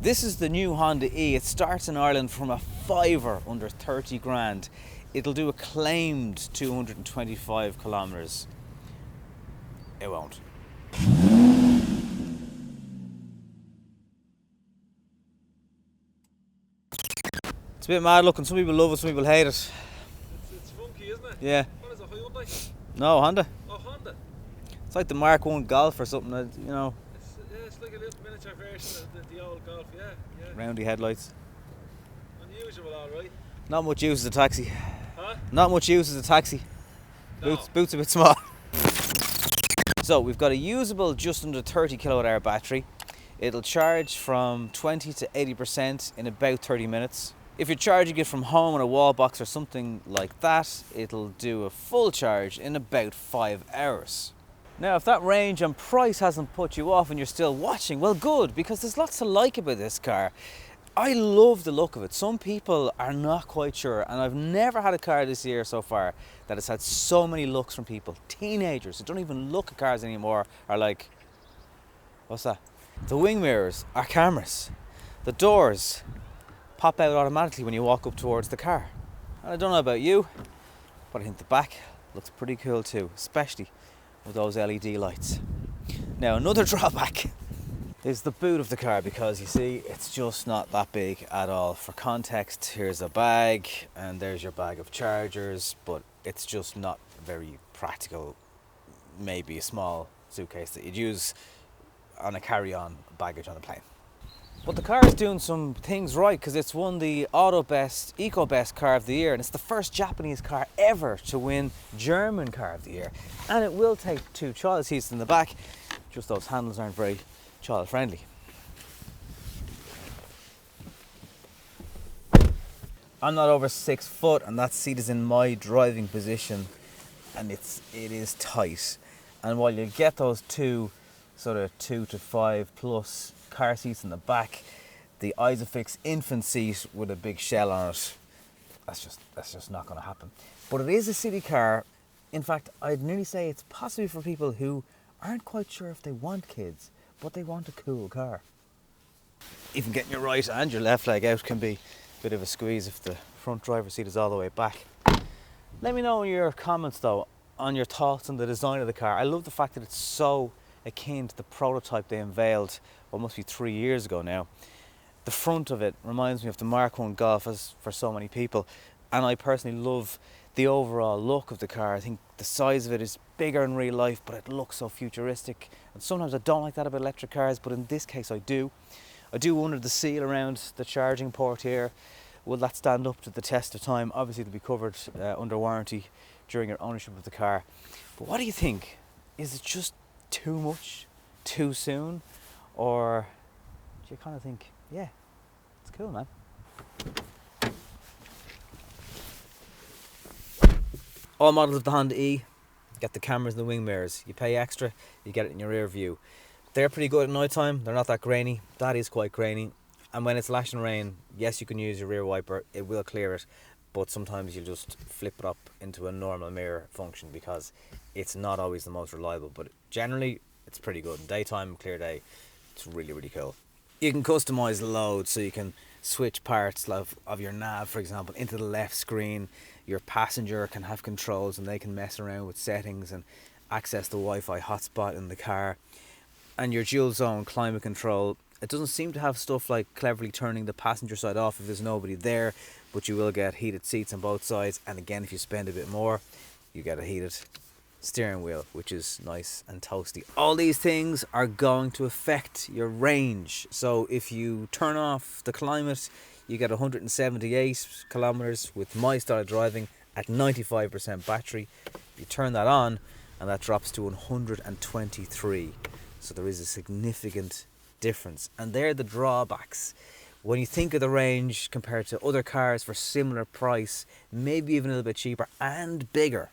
This is the new Honda E. It starts in Ireland from a fiver under 30 grand. It'll do a claimed 225 kilometres. It won't. It's a bit mad looking. Some people love it, some people hate it. It's funky, isn't it? Yeah. What is it, Hyundai? No, Honda. Oh, Honda. It's like the Mark 1 Golf or something, you know. It's like a little miniature version of the old Golf, yeah. Roundy headlights. Unusual, alright. Not much use as a taxi. Huh? Not much use as a taxi. No. Boots a bit small. So we've got a usable just under 30 kilowatt hour battery. It'll charge from 20 to 80% in about 30 minutes. If you're charging it from home on a wall box or something like that, it'll do a full charge in about 5 hours. Now, if that range and price hasn't put you off and you're still watching, well, good, because there's lots to like about this car. I love the look of it. Some people are not quite sure, and I've never had a car this year so far that has had so many looks from people. Teenagers who don't even look at cars anymore are like, what's that? The wing mirrors are cameras. The doors pop out automatically when you walk up towards the car. And I don't know about you, but I think the back looks pretty cool too, especially with those LED lights. Now, another drawback is the boot of the car, because you see it's just not that big at all. For context, here's a bag and there's your bag of chargers, but it's just not very practical. Maybe a small suitcase that you'd use on a carry-on baggage on a plane. But the car is doing some things right, because it's won the Auto Best Eco Best Car of the Year, and it's the first Japanese car ever to win German Car of the Year. And it will take 2 child seats in the back, just those handles aren't very child friendly. I'm not over 6 foot, and that seat is in my driving position, and it is tight. And while you get those 2 sort of 2 to 5 plus car seats in the back, the Isofix infant seat with a big shell on it, that's just not going to happen. But it is a city car. In fact, I'd nearly say it's possibly for people who aren't quite sure if they want kids, but they want a cool car. Even getting your right and your left leg out can be a bit of a squeeze if the front driver's seat is all the way back. Let me know in your comments though on your thoughts on the design of the car. I love the fact that it's so akin to the prototype they unveiled, what must be 3 years ago now. The front of it reminds me of the Mark 1 Golf, as for so many people, and I personally love the overall look of the car. I think the size of it is bigger in real life, but it looks so futuristic, and sometimes I don't like that about electric cars, but in this case I do. I do wonder the seal around the charging port here, will that stand up to the test of time? Obviously it'll be covered under warranty during your ownership of the car. But what do you think? Is it just too much, too soon, or do you kind of think, yeah, it's cool, man? All models of the Honda E get the cameras and the wing mirrors. You pay extra, you get it in your rear view. They're pretty good at night time. They're not that grainy. That is quite grainy. And when it's lashing rain, yes, you can use your rear wiper. It will clear it, but sometimes you'll just flip it up into a normal mirror function, because it's not always the most reliable, but generally it's pretty good. In daytime, clear day, it's really, really cool. You can customize the load, so you can switch parts of your nav, for example, into the left screen. Your passenger can have controls and they can mess around with settings and access the Wi-Fi hotspot in the car. And your dual zone climate control, it doesn't seem to have stuff like cleverly turning the passenger side off if there's nobody there, but you will get heated seats on both sides, and again, if you spend a bit more, you get a heated steering wheel, which is nice and toasty. All these things are going to affect your range. So if you turn off the climate, you get 178 kilometers with my style of driving at 95% battery. You turn that on and that drops to 123. So there is a significant difference, and they're the drawbacks. When you think of the range compared to other cars for similar price, maybe even a little bit cheaper and bigger,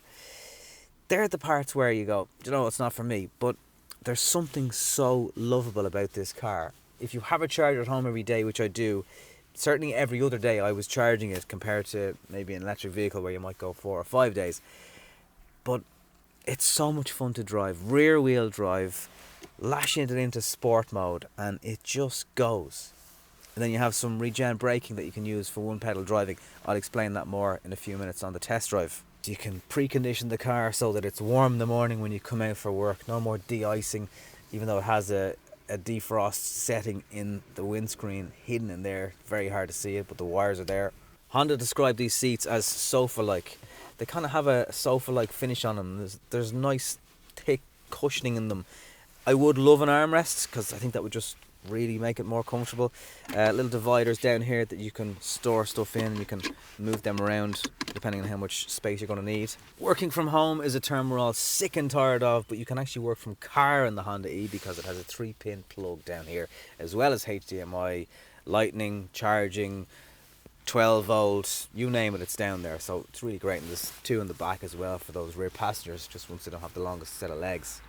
they're the parts where you go, you know, it's not for me. But there's something so lovable about this car. If you have a charger at home every day, which I do, certainly every other day I was charging it, compared to maybe an electric vehicle where you might go 4 or 5 days. But it's so much fun to drive. Rear wheel drive, lashing it into sport mode, and it just goes. And then you have some regen braking that you can use for one pedal driving. I'll explain that more in a few minutes on the test drive. You can precondition the car so that it's warm in the morning when you come out for work. No more de-icing, even though it has a defrost setting in the windscreen hidden in there. Very hard to see it, but the wires are there. Honda described these seats as sofa-like. They kind of have a sofa-like finish on them. There's nice thick cushioning in them. I would love an armrest because I think that would just really make it more comfortable. Little dividers down here that you can store stuff in, and you can move them around depending on how much space you're going to need. Working from home is a term we're all sick and tired of, but you can actually work from car in the Honda E because it has a 3-pin plug down here, as well as HDMI, lightning, charging, 12 volts, you name it, it's down there. So it's really great. And there's 2 in the back as well for those rear passengers, just once they don't have the longest set of legs.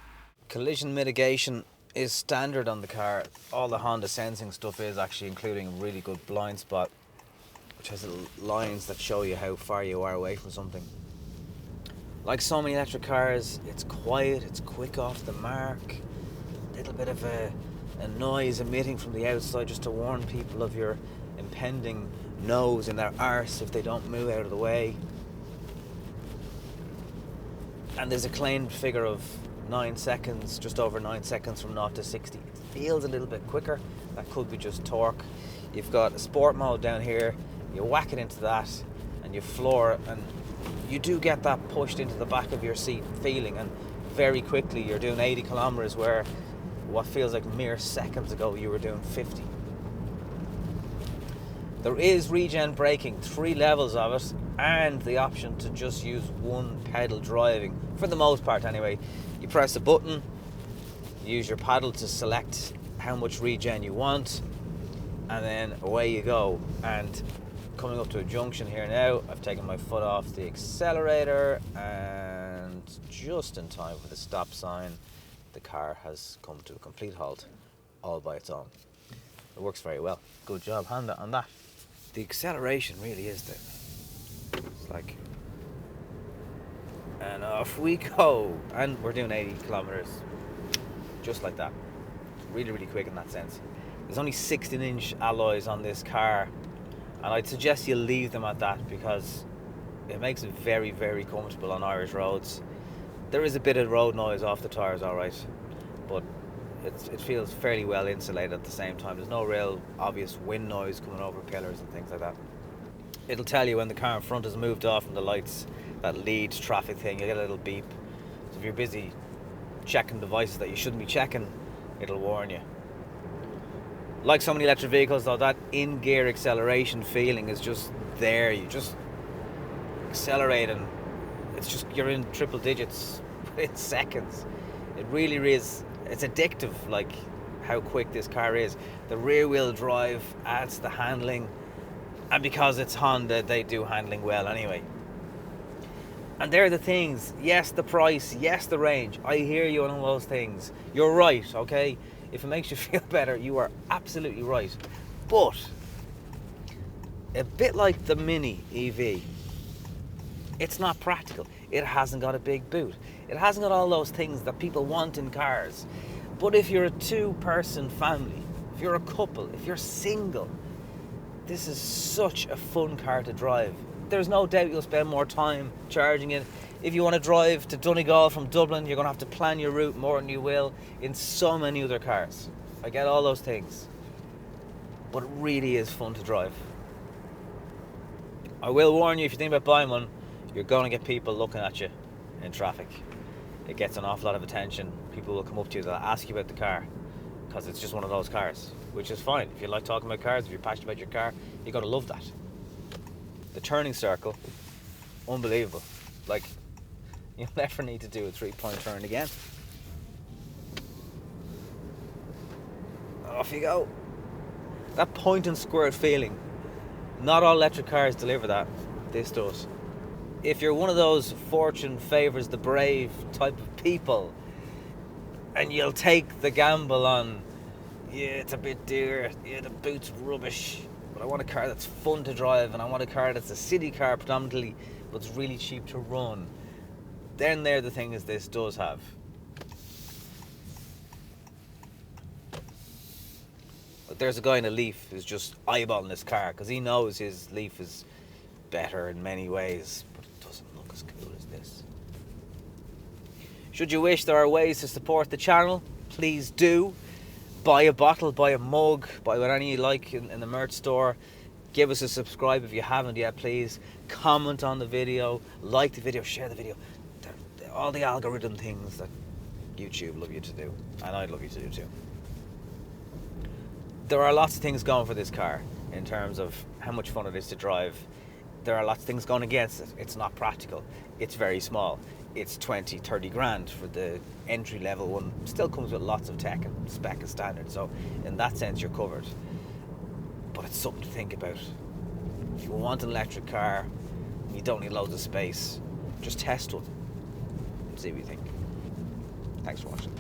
Collision mitigation is standard on the car. All the Honda sensing stuff is actually, including a really good blind spot, which has little lines that show you how far you are away from something. Like so many electric cars, it's quiet, it's quick off the mark. A little bit of a noise emitting from the outside just to warn people of your impending nose in their arse if they don't move out of the way. And there's a claimed figure of 9 seconds, just over 9 seconds from 0 to 60. It feels a little bit quicker. That could be just torque. You've got a sport mode down here. You whack it into that and you floor it, and you do get that pushed into the back of your seat feeling, and very quickly you're doing 80 kilometers where what feels like mere seconds ago you were doing 50. There is regen braking, 3 levels of it, and the option to just use one pedal driving, for the most part anyway. You press a button, you use your paddle to select how much regen you want, and then away you go. And coming up to a junction here now, I've taken my foot off the accelerator, and just in time for the stop sign, the car has come to a complete halt all by its own. It works very well. Good job, Honda, on that. The acceleration really is it's like, and off we go, and we're doing 80 kilometers just like that. Really, really quick in that sense. There's only 16-inch alloys on this car, and I'd suggest you leave them at that because it makes it very, very comfortable on Irish roads. There is a bit of road noise off the tyres, alright, but it feels fairly well insulated at the same time. There's no real obvious wind noise coming over pillars and things like that. It'll tell you when the car in front has moved off from the lights, that lead traffic thing. You get a little beep. So if you're busy checking devices that you shouldn't be checking, it'll warn you. Like so many electric vehicles though, that in-gear acceleration feeling is just there. You just accelerate and it's just, you're in triple digits in seconds. It really is. It's addictive, like how quick this car is. The rear wheel drive adds to the handling, and because it's Honda, they do handling well anyway. And they're the things. Yes, the price. Yes, the range. I hear you on all those things. You're right, okay? If it makes you feel better, you are absolutely right. But a bit like the Mini EV, it's not practical. It hasn't got a big boot. It hasn't got all those things that people want in cars. But if you're a 2-person family, if you're a couple, if you're single, this is such a fun car to drive. There's no doubt you'll spend more time charging it. If you want to drive to Donegal from Dublin, you're going to have to plan your route more than you will in so many other cars. I get all those things. But it really is fun to drive. I will warn you, if you think about buying one, you're going to get people looking at you in traffic. It gets an awful lot of attention. People will come up to you, they'll ask you about the car because it's just one of those cars, which is fine. If you like talking about cars, if you're passionate about your car, you're going to love that. The turning circle, unbelievable. Like, you'll never need to do a 3-point turn again. Off you go. That point and squirt feeling, not all electric cars deliver that. This does. If you're one of those fortune favours the brave type of people, and you'll take the gamble on, yeah, it's a bit dear, yeah, the boot's rubbish, but I want a car that's fun to drive, and I want a car that's a city car predominantly, but it's really cheap to run, then they're the things this does have. But there's a guy in a Leaf who's just eyeballing this car because he knows his Leaf is better in many ways, but it doesn't look as cool as this. Should you wish there are ways to support the channel, please do. Buy a bottle, buy a mug, buy what any you like in the merch store. Give us a subscribe if you haven't yet, please. Comment on the video, like the video, share the video. All the algorithm things that YouTube love you to do, and I'd love you to do too. There are lots of things going for this car in terms of how much fun it is to drive. There are lots of things going against it. It's not practical. It's very small. It's 20, 30 grand for the entry level one. Still comes with lots of tech and spec and standard, so in that sense you're covered. But it's something to think about. If you want an electric car, you don't need loads of space, just test one and see what you think. Thanks for watching.